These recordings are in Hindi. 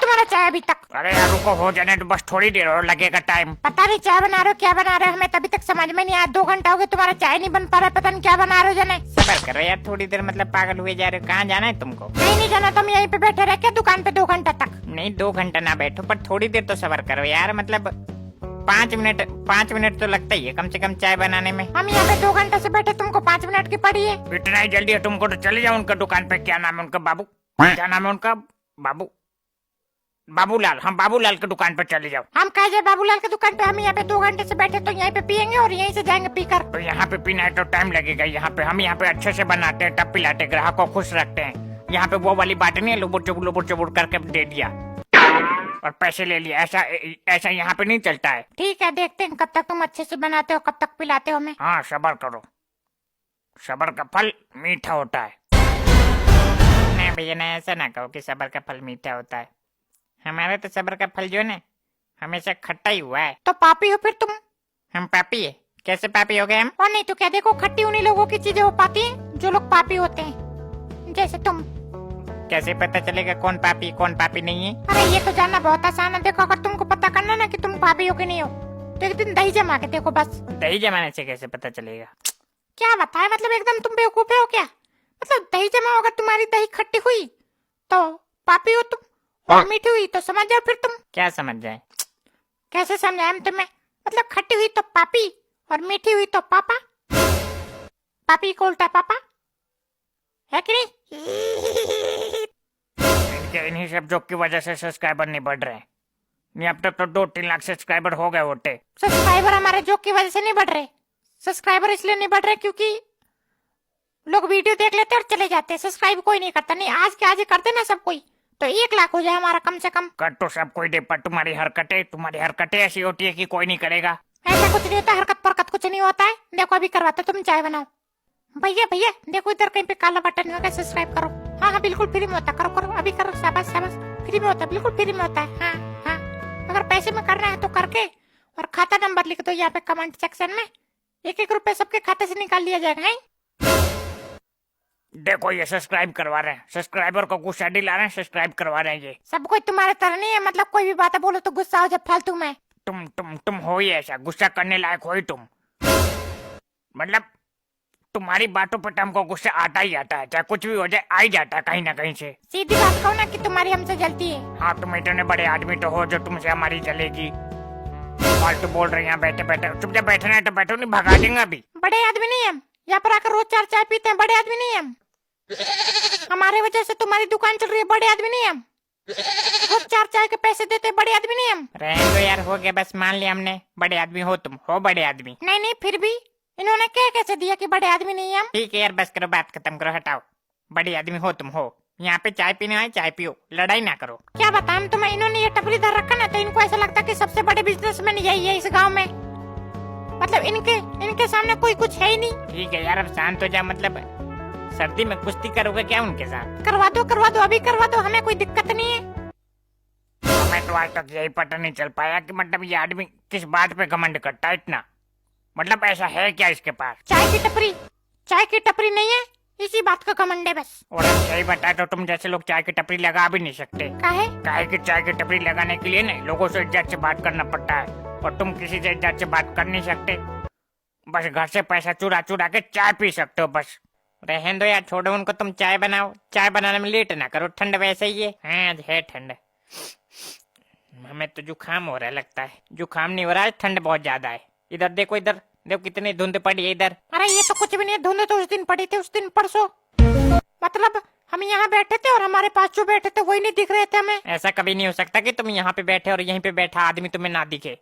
तुम्हारा चाय अभी तक? अरे यार रुको, हो जाने तो बस थोड़ी देर और लगेगा टाइम। पता नहीं चाय बना रहे हो क्या बना रहे हो, हमें तभी तक समझ में नहीं आया। 2 घंटा हो गए तुम्हारा चाय नहीं बन पा रहा, पता नहीं क्या बना रहे हो। जाने सबर करो यार, थोड़ी देर मतलब पागल हुए जा रहे हो। कहाँ जाना है तुमको? नहीं जाना, तुम यहीं पे बैठे रह के दुकान पे 2 घंटा तक। नहीं 2 घंटा ना बैठो, पर थोड़ी देर तो सबर करो यार। मतलब 5 मिनट तो लगता ही है कम से कम चाय बनाने में। हम यहाँ पे 2 घंटे से बैठे, तुमको 5 मिनट की पड़ी है? इतना ही जल्दी है तुमको तो चले जाओ उनका दुकान पे। क्या नाम है उनका? बाबू, क्या नाम है उनका? बाबूलाल। हम बाबूलाल की दुकान पे चले जाओ। हम कह जाए बाबूलाल की दुकान पे? हम यहाँ पे 2 घंटे से बैठे, तो यहीं पे पियेंगे और यहीं से जाएंगे पीकर। तो यहाँ पे पीना है तो टाइम लगेगा। यहाँ पे हम यहाँ पे अच्छे से बनाते हैं, तब पिलाते, ग्राहक को खुश रखते हैं। यहाँ पे वो वाली बात नहीं है लुबुर चुबुर करके दे दिया और पैसे ले लिया, ऐसा यहाँ पे नहीं चलता है। ठीक है, देखते हैं कब तक तुम अच्छे से बनाते हो, कब तक पिलाते हो हमें। हाँ सबर करो, सबर का फल मीठा होता है। नहीं भैया ना, ऐसा ना कहो कि सबर का फल मीठा होता है। हमारे तो सबर का फल जो है ना हमेशा खट्टा ही हुआ है। तो पापी हो फिर तुम? हम पापी है? कैसे पापी हो गए हम? और नहीं तो क्या, देखो खट्टी उन्हीं लोगों की चीजें हो पाती हैं जो लोग पापी होते हैं, जैसे तुम। कैसे पता चलेगा कौन पापी कौन पापी नहीं है? अरे ये तो जानना बहुत आसान है। देखो अगर तुमको पता करना ना कि तुम पापी हो कि नहीं हो, तो एक दिन दही जमा के देखो बस। दही जमाने से कैसे पता चलेगा? क्या बताए, मतलब एकदम तुम बेवकूफ हो क्या? मतलब दही जमा, अगर तुम्हारी दही खट्टी हुई तो पापी हो तुम, और मीठी हुई तो समझ जाओ फिर तुम। क्या समझ जाए? कैसे समझाए हम तुम्हें? मतलब खट्टी हुई तो पापी और मीठी हुई तो पापा। पापी को उल्टा पापा है कि नहीं? इन्हीं सब जोक की वजह से सब्सक्राइबर नहीं बढ़ रहे। नहीं अब तक तो 2-3 लाख सब्सक्राइबर हो गए होते। सब्सक्राइबर हमारे जोक की वजह से नहीं बढ़ रहे। सब्सक्राइबर इसलिए नहीं बढ़ रहे क्योंकि लोग वीडियो देख लेते और चले जाते हैं, सब्सक्राइब कोई नहीं करता। नहीं आज के आज करते ना सब कोई, तो 1 लाख हो जाए हमारा कम से कम। कर तो सब कोई दे, पर तुम्हारी हरकतें ऐसी होती है कि कोई नहीं करेगा। ऐसा कुछ नहीं होता, हरकत परकत कुछ नहीं होता है। देखो अभी करवाते, तुम चाय बनाओ। भैया भैया देखो इधर कहीं पे काला बटन होगा, सब्सक्राइब करो। हाँ हाँ बिल्कुल फ्री में होता, करो करो अभी करो। शाबाश शाबाश, फ्री में होता है, बिल्कुल फ्री में होता है। हाँ हाँ, अगर पैसे में करना है तो करके, और खाता नंबर लिख दो यहाँ पे कमेंट सेक्शन में। 1-1 रुपए सबके खाते से निकाल लिया जाएगा। देखो ये सब्सक्राइब करवा रहे हैं, सब्सक्राइबर को गुस्सा दिला रहे हैं, सब्सक्राइब करवा रहे हैं। ये सब कोई तुम्हारे तरह नहीं है, मतलब कोई भी बात बोलो तो गुस्सा हो जाए फालतू में। तुम हो ही ऐसा, गुस्सा करने लायक हो ही तुम। मतलब तुम्हारी बातों पर हमको गुस्सा आता ही आता है, चाहे कुछ भी हो जाए आ ही जाता है कहीं ना कहीं से। सीधी बात कहो ना कि तुम्हारी हमसे जलती है। हाँ तुम इतने बड़े आदमी तो हो जो तुमसे हमारी जलेगी। फालतू बोल रहे हैं यहाँ बैठे बैठे। चुपचाप बैठना है तो बैठो, नहीं भगा देंगे अभी। बड़े आदमी नहीं हम, यहाँ पर आकर रोज 4 चाय पीते हैं। बड़े आदमी नहीं हम, हमारे वजह से तुम्हारी दुकान चल रही है। बड़े आदमी नहीं हम, रोज 4 चाय के पैसे देते हैं। बड़े आदमी नहीं हम। रहने दो यार, हो गया बस, मान लिया हमने। बड़े आदमी हो तुम, हो बड़े आदमी। नहीं फिर भी इन्होंने क्या कैसे दिया कि बड़े आदमी नहीं हम। ठीक है यार बस करो, बात खत्म करो, हटाओ। बड़े आदमी हो तुम, हो। यहाँ पे चाय पीने आए, चाय पियो, लड़ाई ना करो। क्या बताऊं तुम्हें, इन्होंने ये टपरी धर रखा ना, तो इनको ऐसा लगता कि सबसे बड़े बिजनेसमैन यही है इस गांव में। मतलब इनके सामने कोई कुछ है ही नहीं। ठीक है यार अब शांत हो जा। मतलब सर्दी में कुश्ती करोगे क्या उनके साथ? करवा दो अभी करवा दो, हमें कोई दिक्कत नहीं है। मैं तो आज तक यही पता नहीं चल पाया कि मतलब ये आदमी किस बात पे घमंड करता है इतना। मतलब ऐसा है क्या इसके पास? चाय की टपरी नहीं है, इसी बात का घमंड है बस। और हम सही बताए तो तुम जैसे लोग चाय की टपरी लगा भी नहीं सकते। काहे कि चाय की टपरी लगाने के लिए ना लोगों से इज्जत से बात करना पड़ता है, और तुम किसी से इज्जत से बात कर नहीं सकते। बस घर से पैसा चुरा चुरा के चाय पी सकते हो बस। रहने दो यार, छोड़ो उनको, तुम चाय बनाओ। चाय बनाने में लेट ना करो, ठंड वैसे ही है। हाँ आज है ठंड। हमें तो जुकाम हो रहा है लगता है। जुकाम नहीं हो रहा है, ठंड बहुत ज्यादा है। इधर देखो कितनी धुंध पड़ी है इधर। अरे ये तो कुछ भी नहीं है, धुंध तो उस दिन पड़ी थी, उस दिन परसों। मतलब हम यहाँ बैठे थे और हमारे पास जो बैठे थे वही नहीं दिख रहे थे हमें। ऐसा कभी नहीं हो सकता कि तुम यहाँ पे बैठे और यहीं पे बैठा आदमी तुम्हें ना दिखे।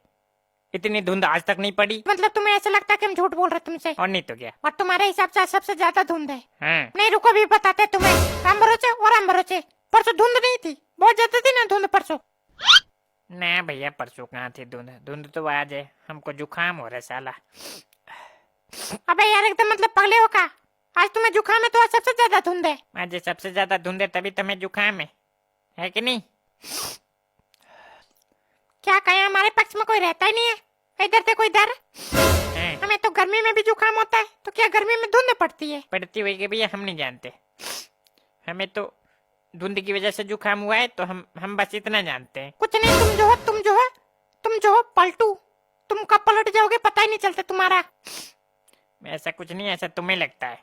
इतनी धुंध आज तक नहीं पड़ी। मतलब तुम्हें ऐसा लगता है कि हम झूठ बोल रहे तुमसे? और नहीं तो क्या। और तुम्हारे हिसाब से सबसे ज्यादा धुंध है। हाँ। नहीं रुको भी बताते तुम्हें। हम भरोसे परसों धुंध नहीं थी, बहुत ज्यादा थी ना धुंध परसों। ना भैया परसों कहाँ थी धुंध तो आज है। हमको जुकाम हो रहा है साला। अबे यार एकदम मतलब पगले हो का? आज तुम्हें जुकाम है तो आज सबसे ज्यादा धुंध है। आज सबसे ज्यादा धुंध है तभी तुम्हें जुकाम है कि नहीं? क्या कहें, हमारे पक्ष में कोई रहता ही नहीं है। इधर से कोई इधर। हमें तो गर्मी में भी जुकाम होता है, तो क्या गर्मी में धुंध पड़ती है? पड़ती हुई के भैया हम नहीं जानते। हमें तो धुंध की वजह से जुकाम हुआ है, तो हम बस इतना जानते हैं। कुछ नहीं, तुम जो हो पलटू, तुम कब पलट जाओगे पता ही नहीं चलता तुम्हारा। ऐसा कुछ नहीं, ऐसा तुम्हें लगता है।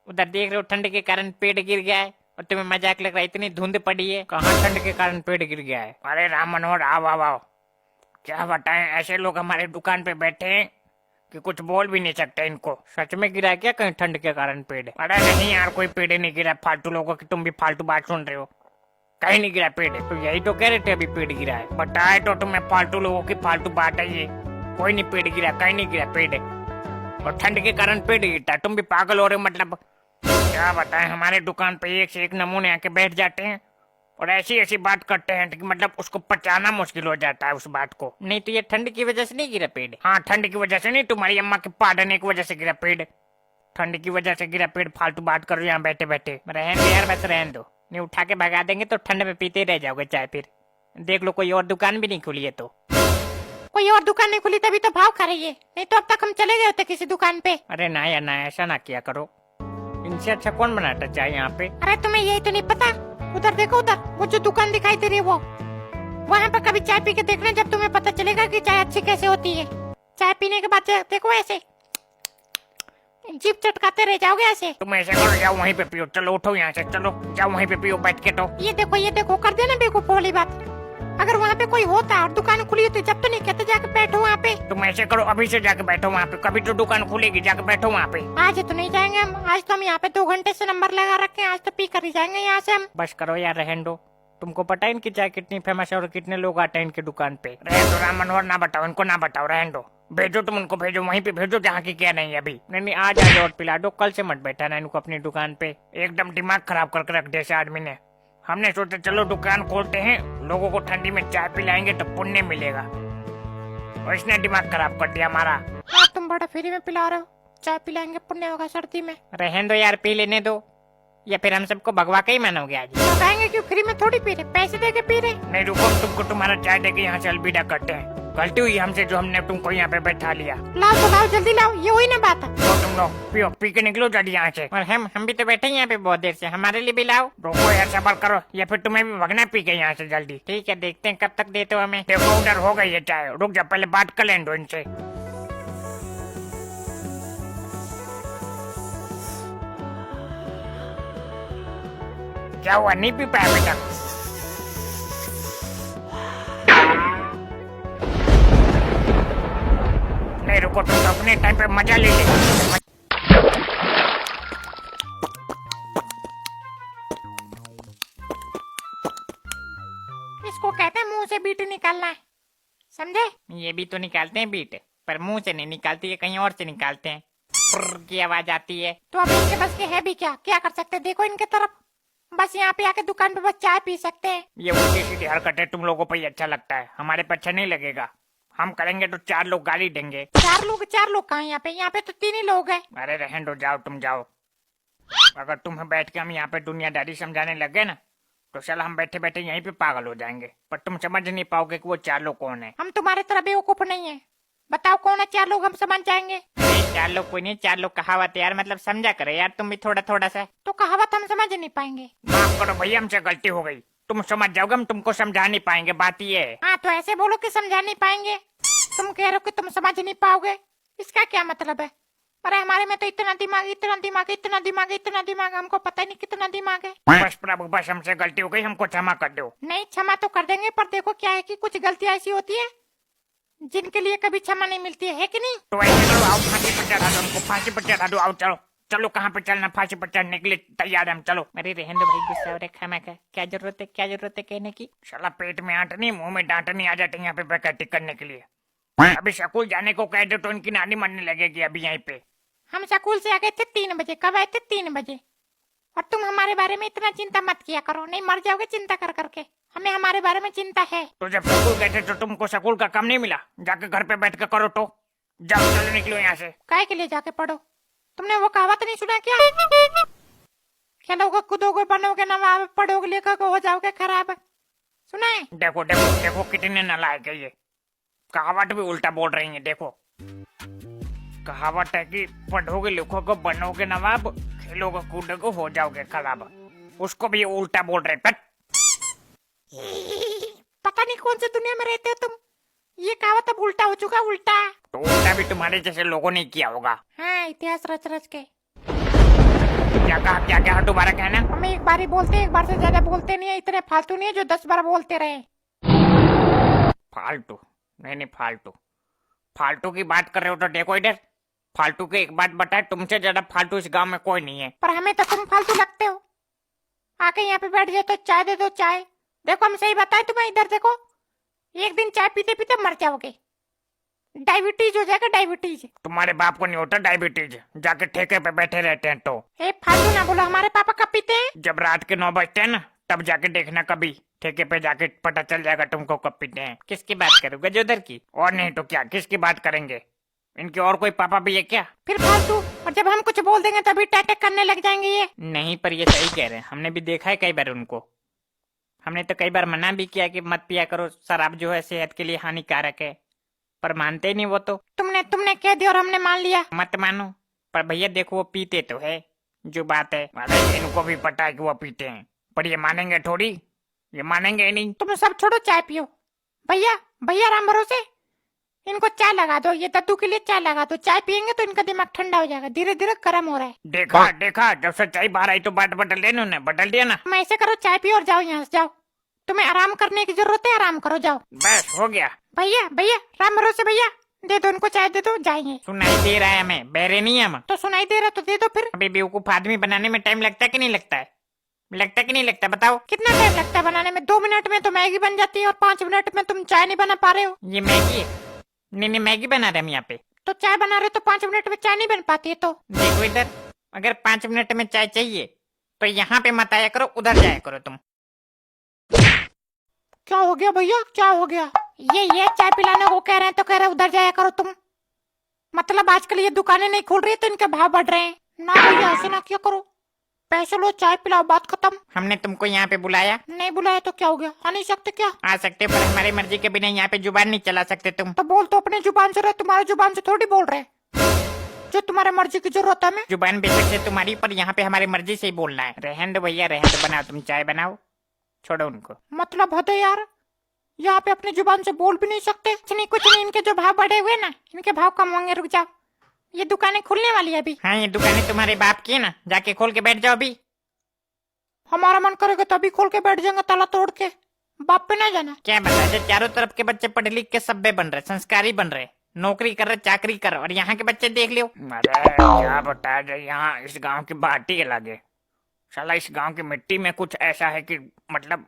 उधर देख रहे हो ठंड के कारण पेड़ गिर गया है और तुम्हें मजाक लग रहा है, इतनी धुंध पड़ी है। कहाँ ठंड के कारण पेड़ गिर गया है? अरे राम मनोहर, आओ आओ आओ। क्या बताएं, ऐसे लोग हमारे दुकान पे बैठे हैं कि कुछ बोल भी नहीं सकते इनको। सच में गिरा है क्या कहीं ठंड के कारण पेड़? अरे नहीं यार, कोई पेड़ नहीं गिरा। फालतू लोगों की तुम भी फालतू बात सुन रहे हो। कहीं नहीं गिरा पेड़। तो यही तो कह रहे थे अभी पेड़ गिरा है। बताए तो तुम्हें, फालतू लोगों की फालतू बात है ये। कोई नहीं पेड़ गिरा, कहीं नहीं गिरा पेड़। और ठंड के कारण पेड़ गिरता है, तुम भी पागल हो रहे हो। मतलब क्या बताएं, हमारे दुकान पे एक से एक नमूने आके बैठ जाते हैं और ऐसी ऐसी बात करते हैं कि मतलब उसको पचाना मुश्किल हो जाता है उस बात को। नहीं तो ये ठंड की वजह से नहीं गिरा पेड़? हाँ, ठंड की वजह से नहीं, तुम्हारी अम्मा के पादने की वजह से गिरा पेड़। ठंड की वजह से गिरा पेड़। फालतू बात करो यहाँ बैठे बैठे। रहने दो यार, बस रहने दो। नहीं उठा के भगा देंगे तो ठंड में पीते रह जाओगे चाय। फिर देख लो, कोई और दुकान भी नहीं खुली है तो। कोई और दुकान नहीं खुली तभी तो भाव खा रही है, नहीं तो अब तक हम चले गए होते किसी दुकान पे। अरे ना यार ना, ऐसा ना किया करो। इनसे अच्छा कौन बनाता चाय यहाँ पे? अरे तुम्हें यही तो नहीं पता, उधर देखो, उधर वो जो दुकान दिखाई दे रही है वो, वहाँ पर कभी चाय पी के देखना, जब तुम्हें पता चलेगा कि चाय अच्छी कैसे होती है। चाय पीने के बाद देखो ऐसे जीभ चटकाते रह जाओगे ऐसे। तुम ऐसे करो, जाओ वहीं पे पियो। चलो उठो यहाँ से, चलो जाओ वहीं पे पियो बैठ के। तो ये देखो कर देना बेवकूफ वाली बात। अगर वहाँ पे कोई होता और दुकान खुली होती जब तो नहीं कहते जाके बैठो वहाँ पे। तुम ऐसे करो, अभी से जाके बैठो वहाँ पे। कभी तो दुकान खुलेगी, जाके बैठो वहाँ पे। आज तो नहीं जाएंगे हम, आज तो हम यहाँ पे 2 घंटे से नंबर लगा रखे हैं, आज तो पी कर ही जाएंगे यहाँ से हम। बस करो यार, रहने दो। तुमको पता है इनकी चाय कितनी फेमस है और कितने लोग आते हैं इनकी दुकान पे। रहने दो राम मनोहर, ना बताओ इनको, ना बताओ, रहने दो। भेजो तुम उनको, भेजो वहीं पे भेजो जहाँ की क्या नहीं है अभी। नहीं आज आ जाओ और पिला दो, कल से मत बैठा ना इनको अपनी दुकान पे। एकदम दिमाग खराब करके रख दिया आदमी ने। हमने सोचा चलो दुकान खोलते हैं, लोगों को ठंडी में चाय पिलाएंगे तो पुण्य मिलेगा, और इसने दिमाग खराब कर दिया हमारा। हाँ, तुम बड़ा फ्री में पिला रहे हो, चाय पिलाएंगे पुण्य होगा सर्दी में। रहने दो यार, पी लेने दो, या फिर हम सबको भगवा के ही मानोगे आज? तो कहेंगे क्यों, फ्री में थोड़ी पी रहे, पैसे दे के पी रहे। नहीं रुको, तुमको तुम्हारा चाय देके यहाँ से अलविदा करते हैं। गलती हुई हमसे जो हमने तुमको यहाँ पे बैठा लिया। लाओ तो लाओ, जल्दी लाओ, ये वही ना बात है। तो तुम लोग पियो, पी के निकलो जल्दी यहाँ से। और हम भी तो बैठे हैं यहाँ पे बहुत देर से, हमारे लिए भी लाओ। रुको यार, सबर करो, या फिर तुम्हें भी भगना पी के यहाँ से जल्दी। ठीक है, देखते हैं कब तक देते हो हमें। देखो उधर हो गई है चाय, रुक जा, पहले बात कर लें दो इनसे। क्या हुआ, नहीं पी पाया बेटा? नहीं रुको, तुम अपने टाइम पे मजा ले ले। इसको कहते हैं मुंह से बीट निकालना है, समझे? ये भी तो निकालते हैं बीट, पर मुंह से नहीं निकालती है, कहीं और से निकालते हैं। पुर्र की आवाज आती है। तो अब इनके बस के है भी क्या कर सकते हैं? देखो इनके तरफ, बस यहाँ पे आके दुकान पे बस चाय पी सकते हैं। ये उल्टी सीधी हरकत है, तुम लोगों पर ही अच्छा लगता है, हमारे पे अच्छा नहीं लगेगा। हम करेंगे तो 4 लोग गाली देंगे। 4 लोग कहाँ यहाँ पे तो 3 ही लोग हैं। अरे रहने दो, जाओ तुम जाओ। अगर तुम्हें बैठ के हम यहाँ पे दुनियादारी समझाने लगे ना, तो साला हम बैठे बैठे यहीं पे पागल हो जाएंगे। पर तुम समझ नहीं पाओगे कि वो 4 लोग कौन है। हम तुम्हारे तरह बेवकूफ नहीं है, बताओ कौन है 4 लोग, हम समझ जाएंगे। 4 लोग कोई नहीं, 4 लोग कहावत है यार, मतलब समझा करो यार तुम भी थोड़ा सा। तो कहावत हम समझ नहीं पाएंगे। माफ करो भैया, हमसे गलती हो गई। तुम समझ जाओगे, हम तुमको समझा नहीं पाएंगे, बात ये है। हाँ तो ऐसे बोलो कि समझा नहीं पाएंगे। तुम कह रहे हो कि तुम समझ नहीं पाओगे, इसका क्या मतलब है? अरे हमारे में तो इतना दिमाग, हमको पता ही नहीं कितना दिमाग है। बस प्रभु, बस हमसे गलती हो गई, हमको क्षमा कर दो। नहीं, क्षमा तो कर देंगे, पर देखो क्या है कि कुछ गलतियां ऐसी होती है जिनके लिए कभी क्षमा नहीं मिलती है कि नहीं? तो ऐसे करो, आओ फांसी पर चढ़ा दो हमको, फांसी पर चढ़ा दो। आओ चलो चलो, कहाँ पे चलना? फांसी पर चढ़ने के लिए तैयार है हम, चलो। अरे रहने दो भाई, गुस्सा हो रहा है, क्षमा का क्या जरूरत है कहने की? साला पेट में आंटनी, मुंह में डांटनी आ जाती है यहाँ पे बैकटी करने के लिए। अभी स्कूल जाने को कह दो तो इनकी नानी मरने लगेगी अभी यहाँ पे। हम स्कूल से आ गए थे 3 बजे, कब आए थे? 3 बजे। और तुम हमारे बारे में इतना चिंता मत किया करो, नहीं मर जाओगे चिंता कर करके। हमें हमारे बारे में चिंता है। तो जब स्कूल गए थे तो तुमको स्कूल का काम नहीं मिला? जाके घर पे बैठ के करो। तो जाओ, चलो निकलो यहाँ से। काय के लिए जाके पढ़ो? तुमने वो कहावत नहीं सुना क्या? खेलोगे कूदोगे बनोगे नवाब, पढ़ोगे लिखोगे हो जाओगे खराब, सुना है? देखो देखो देखो, कितने नालायक है ये, कहावत भी उल्टा बोल रही है। देखो कहावत है कि पढ़ोगे लिखोगे बनोगे नवाब, खेलोगे कूदोगे हो जाओगे खराब। उसको भी उल्टा बोल रहे पट। पता नहीं कौन सी दुनिया में रहते हो तुम। ये कहावत अब उल्टा हो चुका, उल्टा। तो उल्टा भी तुम्हारे जैसे लोगों ने किया होगा। हाँ, इतिहास रच रच के। क्या कहा, क्या क्या दोबारा कहना। हम एक बार ही बोलते हैं, एक बार से ज्यादा बोलते नहीं है। इतने फालतू नहीं है जो 10 बार बोलते रहे। फालतू नहीं, फालतू फालतू की बात कर रहे हो तो देखो इधर। फालतू की एक बात बताए, तुमसे ज्यादा फालतू इस गांव में कोई नहीं है। पर हमें तो तुम फालतू लगते हो। आके यहाँ पे बैठ जाओ तो चाय दे दो, चाय। देखो हम सही बताए तुम्हें, इधर देखो। एक दिन चाय पीते पीते मर जाओगे। डायबिटीज हो जाएगा, डायबिटीज। तुम्हारे बाप को नहीं होता डायबिटीज, जाके ठेके पे बैठे रहते हैं तो। ए फालतू ना बोलो, हमारे पापा कब पीते हैं? जब रात के 9 बजते हैं ना, तब जाके देखना कभी ठेके पे जाके पता चल जाएगा तुमको कब पीते हैं। किसकी बात करोगे, गजोदर की? और नहीं तो क्या, किसकी बात करेंगे? इनके और कोई पापा भी है क्या? फिर फालतू। और जब हम कुछ बोल देंगे तभी टैटक करने लग जाएंगे ये। नहीं, पर ये सही कह रहे हैं। हमने भी देखा है कई बार उनको। हमने तो कई बार मना भी किया कि मत पिया करो, शराब जो है सेहत के लिए हानिकारक है, पर मानते ही नहीं वो तो। तुमने कह दिया और हमने मान लिया। मत मानो, पर भैया देखो वो पीते तो है, जो बात है। अरे इनको भी पता है कि वो पीते हैं, पर ये मानेंगे थोड़ी, ये मानेंगे ही नहीं। तुम सब छोड़ो, चाय पियो। भैया भैया राम भरोसे, इनको चाय लगा दो। ये दद्दू के लिए चाय लगा दो। चाय पियेंगे तो इनका दिमाग ठंडा हो जाएगा। धीरे धीरे गर्म हो रहा है। देखा देखा, जब सच्चाई बाहर आई तो बात बदल दी इन्होंने, बदल दिया ना। तुम ऐसे करो, चाय पियो और जाओ यहाँ से, जाओ। तुम्हें आराम करने की जरूरत है, आराम करो, जाओ। बस हो गया। भैया भैया राम भरोसे, भैया दे दो उनको चाय, दे दो, जाएंगे। सुनाई दे रहा है हमें, बहरे नहीं है हम। तो सुनाई दे रहा तो दे दो फिर। अभी बेवकूफ आदमी बनाने में टाइम लगता है कि नहीं लगता है? लगता है कि नहीं लगता, बताओ। कितना टाइम लगता है बनाने में? 2 मिनट में तो मैगी बन जाती है और 5 मिनट में तुम चाय नहीं बना पा रहे हो। ये मैगी है? नहीं, मैगी बना रहे हम यहाँ पे। तो चाय बना रहे हो तो 5 मिनट में चाय नहीं बन पाती है। तो देखो इधर, अगर 5 मिनट में चाय चाहिए तो यहाँ पे मत आया करो, उधर जाया करो तुम। क्या हो गया भैया, क्या हो गया? ये चाय पिलाने को कह रहे हैं तो कह रहे उधर जाया करो तुम। मतलब आजकल ये दुकानें नहीं खुल रही तो इनके भाव बढ़ रहे हैं ना। भैया ऐसे ना क्या करो, पैसे लो, चाय पिलाओ, बात खत्म। हमने तुमको यहाँ पे बुलाया? नहीं बुलाया तो क्या हो गया? आ नहीं सकते क्या? आ सकते, पर हमारी मर्जी के बिना यहाँ पे जुबान नहीं चला सकते तुम। तो बोल तो अपने जुबान से रहे, तुम्हारे जुबान से थोड़ी बोल रहे। जो तुम्हारे मर्जी की जरूरत है हमें। जुबान बेशक से तुम्हारी, पर यहाँ पे हमारी मर्जी से ही बोलना है। रहने दो भैया, रहने दो, बनाओ तुम चाय बनाओ, छोड़ो उनको। मतलब हद है यार, यहाँ पे अपनी जुबान से बोल भी नहीं सकते। कुछ नहीं, इनके जो भाव बढ़े हुए ना, इनके भाव कम होंगे। रुक जाओ, ये दुकानें खुलने वाली है अभी। हाँ, ये दुकानें तुम्हारे बाप की है ना, जाके खोल के बैठ जाओ अभी। हमारा मन करेगा तभी खोल के बैठ जाएंगे, ताला तोड़ के। बाप पे ना जाना। क्या बता, जो चारों तरफ के बच्चे पढ़े लिख के सभ्य बन रहे, संस्कारी बन रहे, नौकरी कर रहे, चाकरी कर रहे, और यहाँ के बच्चे देख लियो। अरे क्या बता दे, यहाँ इस गांव की बात ही अलग है। साला इस गांव की मिट्टी में कुछ ऐसा है कि मतलब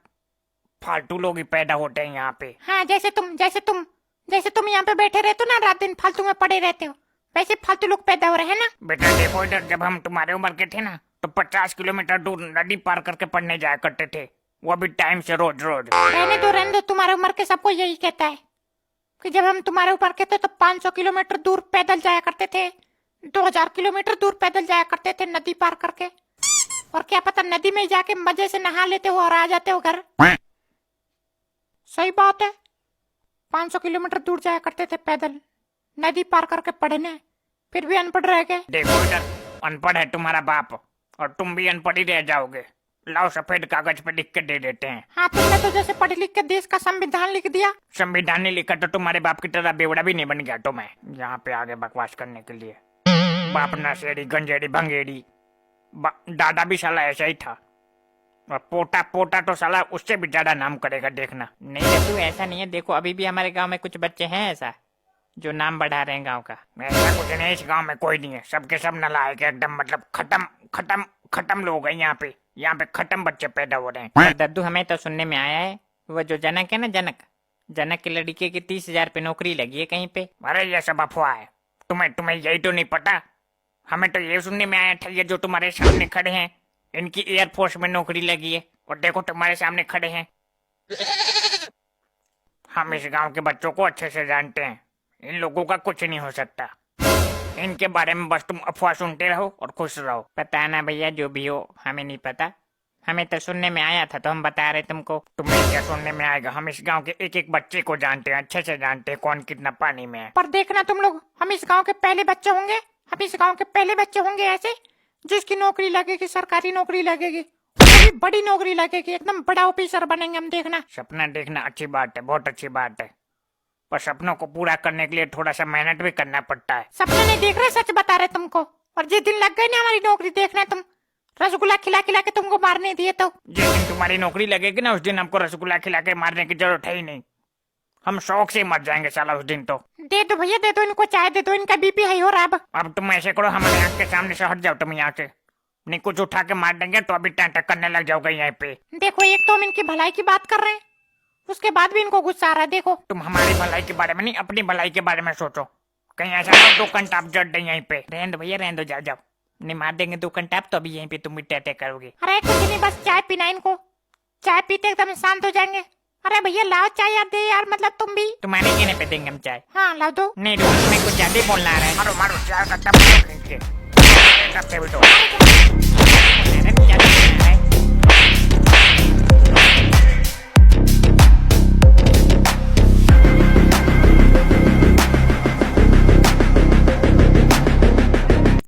फालतू लोग ही पैदा होते हैं यहाँ पे। हाँ, जैसे तुम यहाँ पे बैठे रहते हो ना, रात दिन फालतू में पड़े रहते हो, वैसे फालतू लोग पैदा हो रहे हैं ना। बेटा देखो इधर, जब हम तुम्हारे उम्र के थे ना, तो 50 किलोमीटर दूर नदी पार करके पढ़ने जाया करते थे, वो भी टाइम से, रोज रोज। रहने दो, तुम्हारे उम्र के सबको यही कहता है कि जब हम तुम्हारे उम्र के थे तो 500 किलोमीटर दूर पैदल जाया करते थे, 2000 किलोमीटर दूर पैदल जाया करते थे नदी पार करके। और क्या पता नदी में जाके मजे से नहा लेते हो और आ जाते हो घर। सही बात है, 500 किलोमीटर दूर जाया करते थे पैदल नदी पार करके पढ़ने, फिर भी अनपढ़ रह गए। देखो इधर, अनपढ़ है तुम्हारा बाप और तुम भी अनपढ़ ही रह जाओगे। लाओ सफेद कागज पे लिख के दे देते हैं। हाँ, तुमने तो जैसे पढ़ लिख के देश का संविधान लिख दिया। संविधान नहीं लिखा तो तुम्हारे बाप की तरह बेवड़ा भी नहीं बन गया तो मैं यहाँ पे आगे बकवास करने के लिए। बाप नशेड़ी, गंजेड़ी, भंगेड़ी, दादा भी साला ऐसा ही था, और पोटा तो साला उससे भी ज्यादा नाम करेगा, देखना। नहीं तू ऐसा नहीं है, देखो अभी भी हमारे गांव में कुछ बच्चे हैं ऐसा जो नाम बढ़ा रहे हैं गांव का। ऐसा कुछ नहीं, इस गांव में कोई नहीं है, सबके सब नालायक है एकदम, मतलब खत्म लोग हैं यहाँ पे खत्म बच्चे पैदा हो रहे हैं। दद्दू, हमें तो सुनने में आया है वो जो जनक है ना, जनक की लड़के की 30,000 पे नौकरी लगी है कहीं पे। अरे ये सब अफवाह है, तुम्हें यही तो नहीं पता। हमें तो ये सुनने में आया था, ये जो तुम्हारे सामने खड़े हैं इनकी एयरफोर्स में नौकरी लगी है, और देखो तुम्हारे सामने खड़े हैं। हम इस गांव के बच्चों को अच्छे से जानते हैं, इन लोगों का कुछ नहीं हो सकता। इनके बारे में बस तुम अफवाह सुनते रहो और खुश रहो। पता ना भैया, जो भी हो हमें नहीं पता, हमें तो सुनने में आया था तो हम बता रहे तुमको। तुम्हें क्या सुनने में आएगा, हम इस गांव के एक एक बच्चे को जानते हैं, अच्छे से जानते हैं कौन कितना पानी में है। पर देखना तुम लोग, हम इस गांव के पहले बच्चे होंगे, हम इस गांव के पहले बच्चे होंगे ऐसे जिसकी नौकरी लगेगी, सरकारी नौकरी लगेगी। भी बड़ी नौकरी लगेगी, एकदम बड़ा ऑफिसर बनेंगे हम, देखना। सपना देखना अच्छी बात है, बहुत अच्छी बात है, पर सपनों को पूरा करने के लिए थोड़ा सा मेहनत भी करना पड़ता है। सपना नहीं देख रहे, सच बता रहे तुमको। और जिस दिन लग गई ना हमारी नौकरी देखना, तुम रसगुल्ला खिला खिला के तुमको मारने दिए तो। जिस दिन तुम्हारी नौकरी लगेगी ना, उस दिन हमको रसगुल्ला खिला के मारने की जरूरत है ही नहीं, हम शौक से मर जाएंगे साला उस दिन तो। दे दो भैया, दे दो इनको चाय, दे दो, इनका बीपी हाई हो रहा है अब। तुम ऐसे करो, हमारे आँख के सामने से हट जाओ तुम यहाँ से, नहीं कुछ उठा के मार देंगे तो अभी टैंटक करने लग जाओगे यहाँ पे। देखो, एक तो हम इनकी भलाई की बात कर रहे हैं, उसके बाद भी इनको गुस्सा आ रहा है। देखो, तुम हमारी भलाई के बारे में नहीं, अपनी भलाई के बारे में सोचो, कहीं ऐसा ना 2 घंटा जट दे यहीं पे। रहने दो भैया, रहने दो, जाओ जाओ, नहीं मार देंगे 2 घंटा तो अभी यहीं पे तुम भी टैटे करोगे। अरे कुछ नहीं, बस चाय पीना इनको, चाय पीते एकदम शांत हो जाएंगे। अरे भैया लाओ चाय यार, दे यार, मतलब तुम भी। तुम्हारे कहने पे देंगे हम चाय। हाँ लाओ दो। नहीं तुम्हें कुछ ज्यादा बोलना आ रहा है। मारो मारो चाय का टप खींच के।